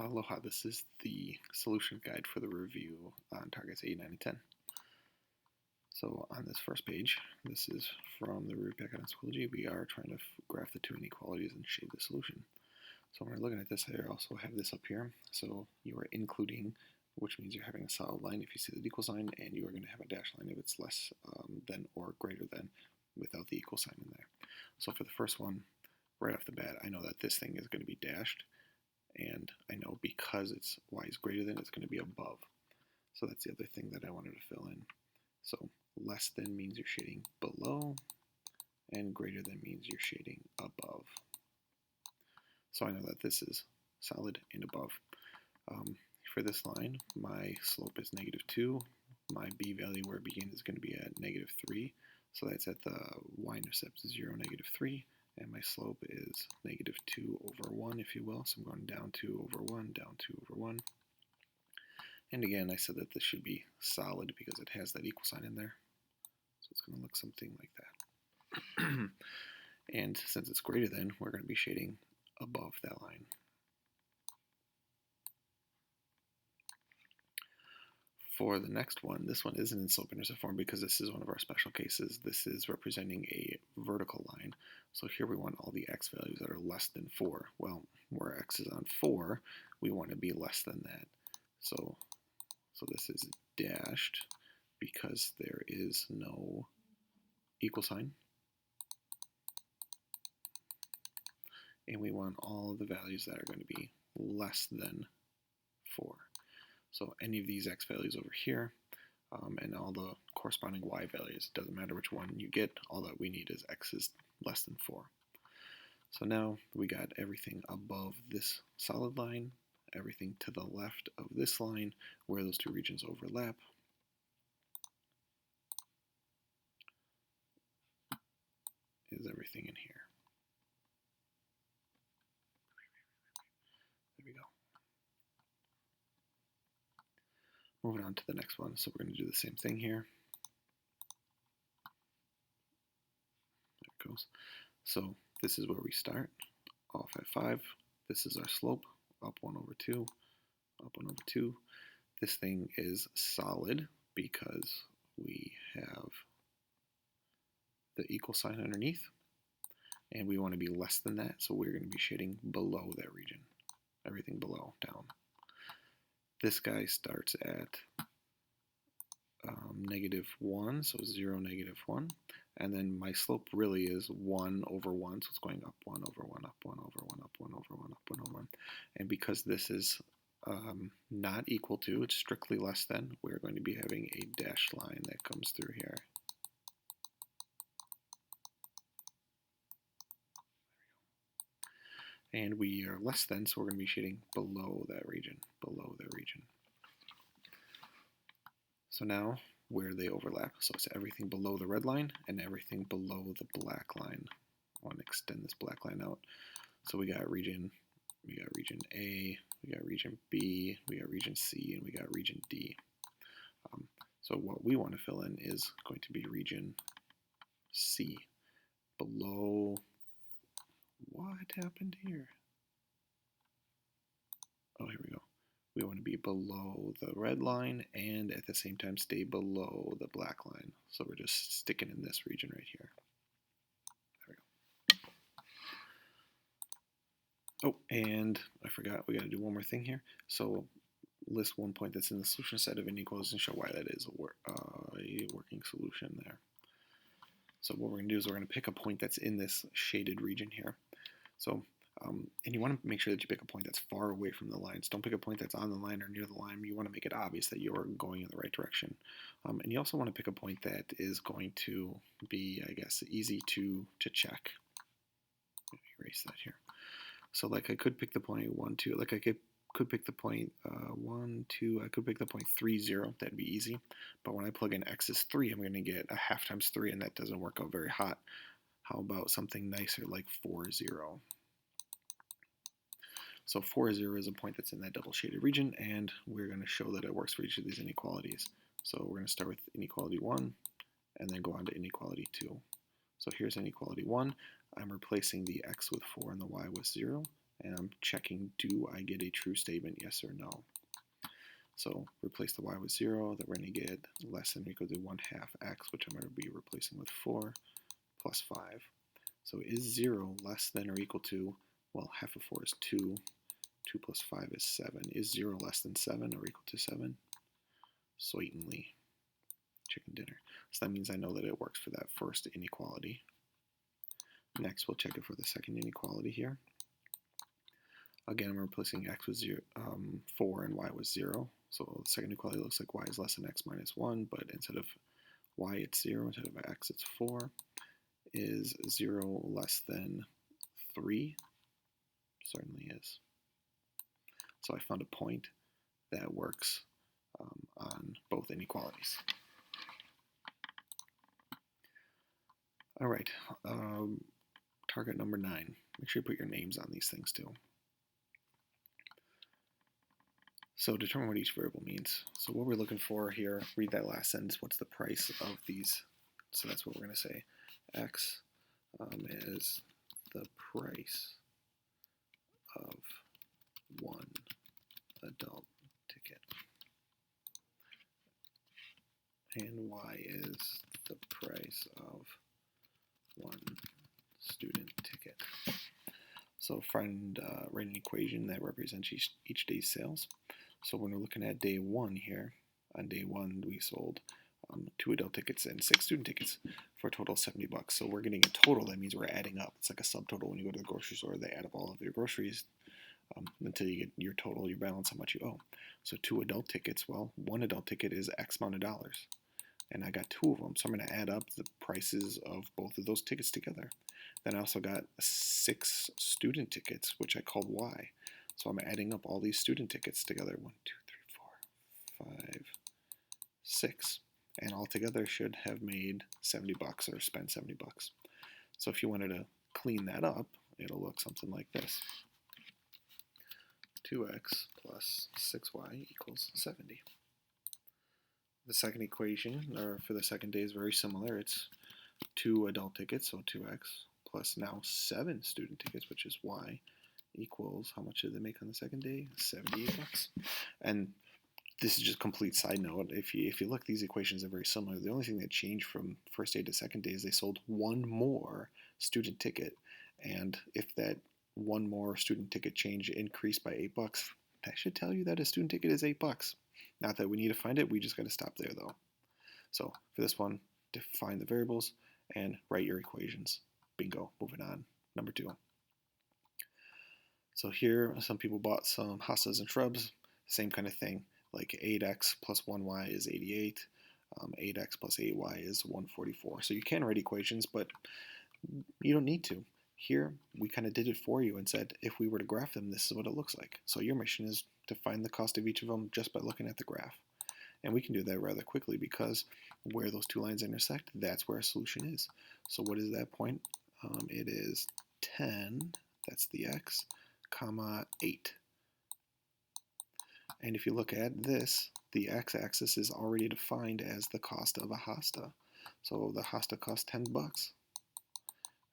Aloha, this is the solution guide for the review on targets 8, 9, and 10. So on this first page, this is from the root packet on Schoology. We are trying to graph the two inequalities and shade the solution. So when we're looking at this, I also have this up here. So you are including, which means you're having a solid line if you see the equal sign, and you are going to have a dashed line if it's less than or greater than without the equal sign in there. So for the first one, right off the bat, I know that this thing is going to be dashed. And I know because it's y is greater than, it's going to be above. So that's the other thing that I wanted to fill in. So less than means you're shading below, and greater than means you're shading above. So I know that this is solid and above. For this line, my slope is -2. My b value where it begins is going to be at -3. So that's at the y-intercept 0, -3. And my slope is -2 over 1, if you will. So I'm going down 2 over 1, down 2 over 1. And again, I said that this should be solid because it has that equal sign in there. So it's going to look something like that. And since it's greater than, we're going to be shading above that line. For the next one, this one isn't in slope-intercept form because this is one of our special cases. This is representing a vertical line. So here we want all the x values that are less than 4. Well, where x is on 4, we want to be less than that. So this is dashed because there is no equal sign. And we want all of the values that are going to be less than 4. So any of these x values over here, and all the corresponding y values, doesn't matter which one you get, all that we need is x is less than 4. So now we got everything above this solid line, everything to the left of this line, where those two regions overlap. Is everything in here. There we go. Moving on to the next one, so we're going to do the same thing here. There it goes. So this is where we start, off at 5. This is our slope, up 1 over 2, up 1 over 2. This thing is solid because we have the equal sign underneath, and we want to be less than that, so we're going to be shading below that region, everything below, down. This guy starts at -1, so 0, -1, and then my slope really is 1 over 1, so it's going up 1 over 1, up 1 over 1, up 1 over 1, up 1 over 1. And because this is not equal to, it's strictly less than, we're going to be having a dashed line that comes through here. And we are less than, so we're going to be shading below that region, below that region. So now, where they overlap, so it's everything below the red line and everything below the black line. I want to extend this black line out. So we got region A, we got region B, we got region C, and we got region D. So what we want to fill in is going to be region C, below. What happened here? Oh, here we go. We want to be below the red line and at the same time stay below the black line. So we're just sticking in this region right here. There we go. Oh, and I forgot, we got to do one more thing here. So list one point that's in the solution set of inequalities and show why that is a working solution there. So what we're going to do is we're going to pick a point that's in this shaded region here. So, and you want to make sure that you pick a point that's far away from the lines. Don't pick a point that's on the line or near the line. You want to make it obvious that you're going in the right direction. And you also want to pick a point that is going to be, I guess, easy to check. Let me erase that here. So like I could pick the point 1, 2, like I could pick the point 1, 2, I could pick the point 3, 0, that'd be easy. But when I plug in x is 3, I'm going to get a half times 3, and that doesn't work out very hot. How about something nicer like 4, 0? So 4, 0 is a point that's in that double shaded region, and we're going to show that it works for each of these inequalities. So we're going to start with inequality 1, and then go on to inequality 2. So here's inequality 1. I'm replacing the x with 4 and the y with 0. and I'm checking, do I get a true statement, yes or no? So replace the y with 0, that we're going to get less than or equal to 1/2 x, which I'm going to be replacing with 4 plus 5. So is 0 less than or equal to, well, half of 4 is 2, 2 plus 5 is 7. Is 0 less than 7 or equal to 7? Certainly. Chicken dinner. So that means I know that it works for that first inequality. Next, we'll check it for the second inequality here. Again, I'm replacing x with 4 and y with 0. So the second inequality looks like y is less than x minus 1, but instead of y it's 0, instead of x it's 4. Is 0 less than 3? Certainly is. So I found a point that works on both inequalities. All right, target number 9. Make sure you put your names on these things too. So determine what each variable means. So what we're looking for here, read that last sentence, what's the price of these? So that's what we're going to say. X is the price of one adult ticket. And Y is the price of one student ticket. So find write an equation that represents each day's sales. So when we're looking at day 1 here, on day 1 we sold 2 adult tickets and 6 student tickets for a total of $70. So we're getting a total. That means we're adding up. It's like a subtotal when you go to the grocery store. They add up all of your groceries until you get your total, your balance, how much you owe. So 2 adult tickets. Well, 1 adult ticket is X amount of dollars, and I got 2 of them. So I'm going to add up the prices of both of those tickets together. Then I also got 6 student tickets, which I called Y. So I'm adding up all these student tickets together. 1, 2, 3, 4, 5, 6. And all together should have made $70 or spent $70. So if you wanted to clean that up, it'll look something like this. 2x plus 6y equals 70. The second equation, or for the second day, is very similar. It's 2 adult tickets, so 2x, plus now 7 student tickets, which is y, equals, how much did they make on the second day? $78. And this is just a complete side note. If you look, these equations are very similar. The only thing that changed from first day to second day is they sold 1 more student ticket. And if that 1 more student ticket change increased by $8, that should tell you that a student ticket is $8. Not that we need to find it, we just got to stop there though. So for this one, define the variables and write your equations. Bingo, moving on. Number 2. So here, some people bought some hostas and shrubs, same kind of thing. Like 8x plus 1y is 88, 8x plus 8y is 144. So you can write equations, but you don't need to. Here, we kind of did it for you and said, if we were to graph them, this is what it looks like. So your mission is to find the cost of each of them just by looking at the graph. And we can do that rather quickly because where those 2 lines intersect, that's where our solution is. So what is that point? It is 10, that's the x, comma 8. And if you look at this, the x-axis is already defined as the cost of a hosta. So the hosta costs $10.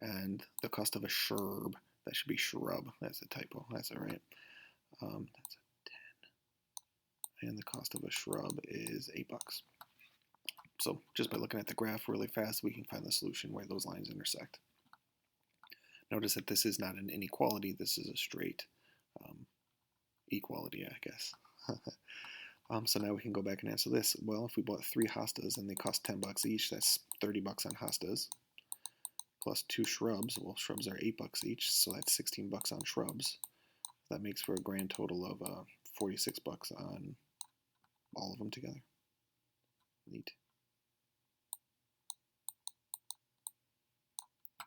And the cost of a shrub, that should be shrub, that's a typo, that's all right. That's a 10. And the cost of a shrub is $8. So just by looking at the graph really fast, we can find the solution where those lines intersect. Notice that this is not an inequality, this is a straight equality, I guess. So now we can go back and answer this. Well, if we bought 3 hostas and they cost $10 each, that's $30 on hostas. Plus 2 shrubs, well, shrubs are $8 each, so that's $16 on shrubs. That makes for a grand total of $46 on all of them together. Neat.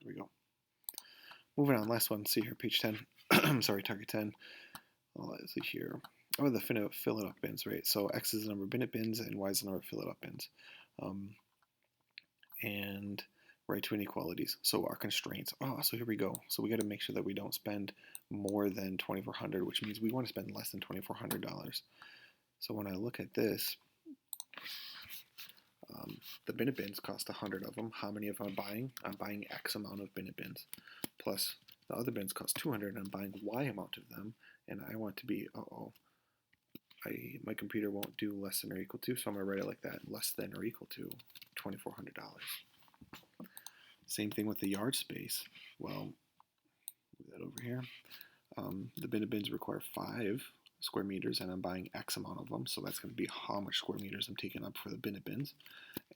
There we go. Moving on, last one. See here, page 10. Sorry, target 10. Let's see here. Oh, the fill it up bins, right? So X is the number of bin it bins and Y is the number of fill it up bins. And write 2 inequalities. So our constraints. Oh, so here we go. So we got to make sure that we don't spend more than $2,400, which means we want to spend less than $2,400. So when I look at this, the bin bins cost 100 of them. How many of them I'm buying? I'm buying X amount of bin bins, plus the other bins cost 200 and I'm buying Y amount of them, and I want to be, my computer won't do less than or equal to, so I'm going to write it like that, less than or equal to $2,400. Same thing with the yard space. Well, move that over here. The bin of bins require 5 square meters, and I'm buying X amount of them, so that's going to be how much square meters I'm taking up for the bin of bins.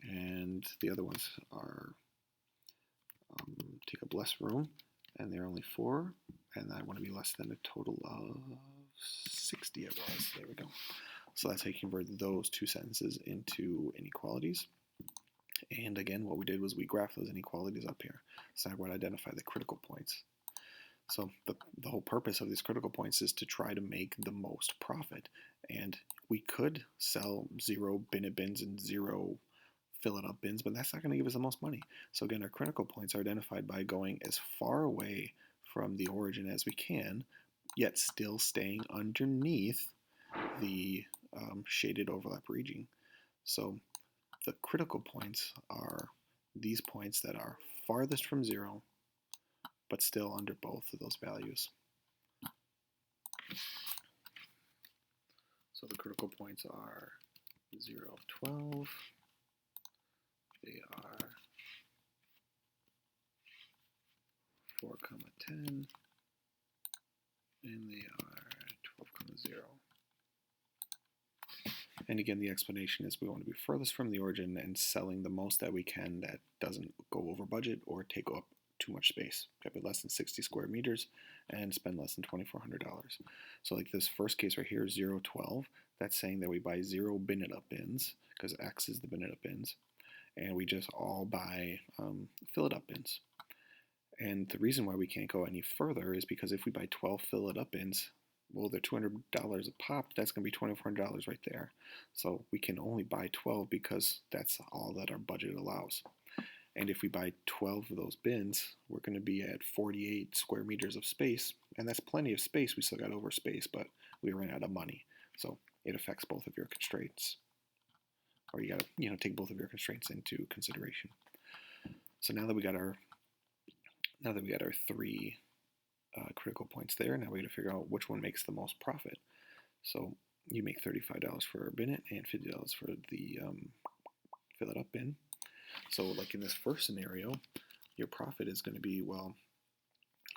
And the other ones are take up less room, and they're only 4, and I want to be less than a total of 60 it was. There we go. So that's how you convert those two sentences into inequalities. And again, what we did was we graphed those inequalities up here. So I would identify the critical points. So the whole purpose of these critical points is to try to make the most profit. And we could sell 0 bin of bins and 0 fill it up bins, but that's not going to give us the most money. So again, our critical points are identified by going as far away from the origin as we can, yet still staying underneath the shaded overlap region. So the critical points are these points that are farthest from 0, but still under both of those values. So the critical points are 0, 12. They are 4, 10, and they are 12, 0. And again, the explanation is we want to be furthest from the origin and selling the most that we can that doesn't go over budget or take up too much space. Got to be less than 60 square meters and spend less than $2,400. So like this first case right here, 0, 12, that's saying that we buy 0 bin it up bins, because X is the bin it up bins, and we just all buy fill it up bins. And the reason why we can't go any further is because if we buy 12 fill it up bins, well, they're $200 a pop, that's going to be $2,400 right there. So we can only buy 12 because that's all that our budget allows. And if we buy 12 of those bins, we're going to be at 48 square meters of space, and that's plenty of space. We still got over space, but we ran out of money. So it affects both of your constraints, or you got to take both of your constraints into consideration. So now that we got our 3 critical points there, now we got to figure out which one makes the most profit. So you make $35 for a bin it and $50 for the fill it up bin. So like in this first scenario, your profit is going to be, well,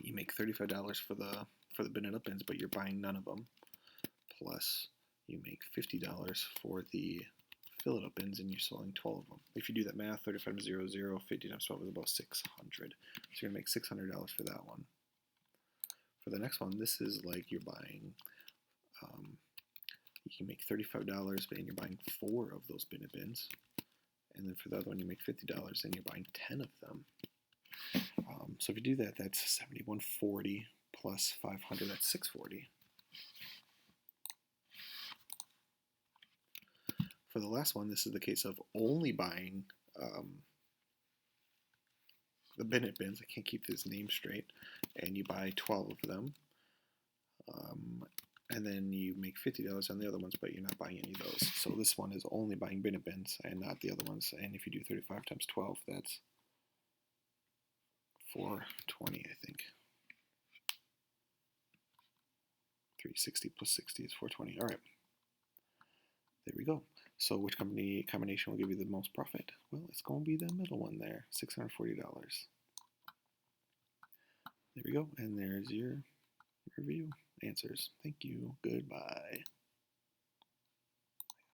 you make $35 for the bin it up bins, but you're buying none of them. Plus you make $50 for the fill it up bins, and you're selling 12 of them. If you do that math, 35 times 0, 0, 50 times 12 is about 600. So you're going to make $600 for that one. For the next one, this is like you're buying, you can make $35, but you're buying 4 of those bin it bins. And then for the other one, you make $50, and you're buying 10 of them. So if you do that, that's $71.40 plus 500, that's $640. For the last one, this is the case of only buying the bin it bins. I can't keep this name straight. And you buy 12 of them. And then you make $50 on the other ones, but you're not buying any of those. So this one is only buying bin it bins and not the other ones. And if you do 35 times 12, that's $420, I think. 360 plus 60 is $420. All right. There we go. So which combination will give you the most profit? Well, it's going to be the middle one there, $640. There we go. And there's your review answers. Thank you. Goodbye.